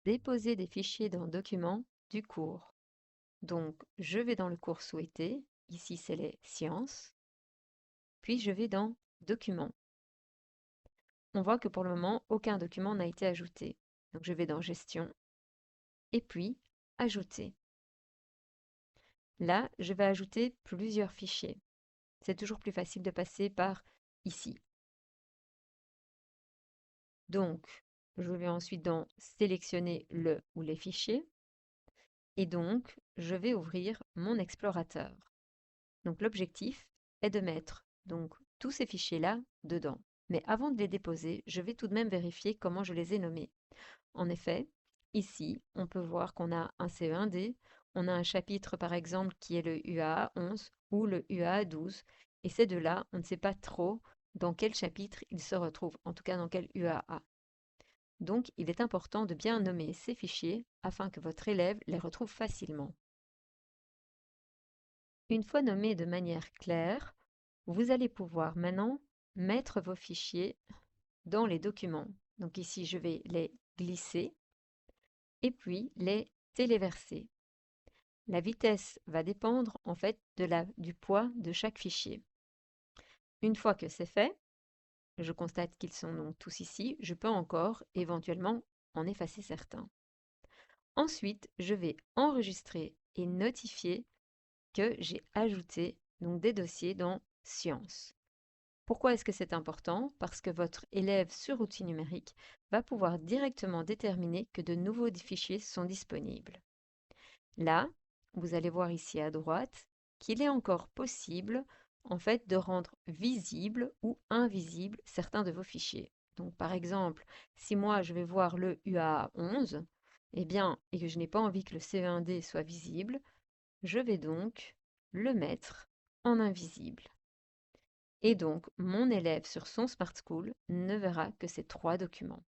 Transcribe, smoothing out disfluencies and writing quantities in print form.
déposer des fichiers dans Documents du cours. Donc, je vais dans le cours souhaité. Ici, c'est les sciences. Puis, je vais dans Documents. On voit que pour le moment, aucun document n'a été ajouté. Donc, je vais dans Gestion et puis Ajouter. Là, je vais ajouter plusieurs fichiers. C'est toujours plus facile de passer par ici. Donc, je vais ensuite dans Sélectionner le ou les fichiers. Et donc, je vais ouvrir mon explorateur. Donc, l'objectif est de mettre donc tous ces fichiers-là dedans. Mais avant de les déposer, je vais tout de même vérifier comment je les ai nommés. En effet, ici, on peut voir qu'on a un CE1D, on a un chapitre par exemple qui est le UAA 11 ou le UAA 12, et ces deux-là, on ne sait pas trop dans quel chapitre ils se retrouvent, en tout cas dans quel UAA. Donc, il est important de bien nommer ces fichiers afin que votre élève les retrouve facilement. Une fois nommés de manière claire, vous allez pouvoir maintenant mettre vos fichiers dans les documents. Donc ici, je vais les glisser et puis les téléverser. La vitesse va dépendre en fait du poids de chaque fichier. Une fois que c'est fait, je constate qu'ils sont donc tous ici, je peux encore éventuellement en effacer certains. Ensuite, je vais enregistrer et notifier que j'ai ajouté donc des dossiers dans Sciences. Pourquoi est-ce que c'est important? Parce que votre élève sur outil numérique va pouvoir directement déterminer que de nouveaux fichiers sont disponibles. Là, vous allez voir ici à droite qu'il est encore possible en fait de rendre visible ou invisible certains de vos fichiers. Donc par exemple, si moi je vais voir le UAA 11, eh bien, et que je n'ai pas envie que le CE1D soit visible, je vais donc le mettre en invisible. Et donc, mon élève sur son Smart School ne verra que ces 3 documents.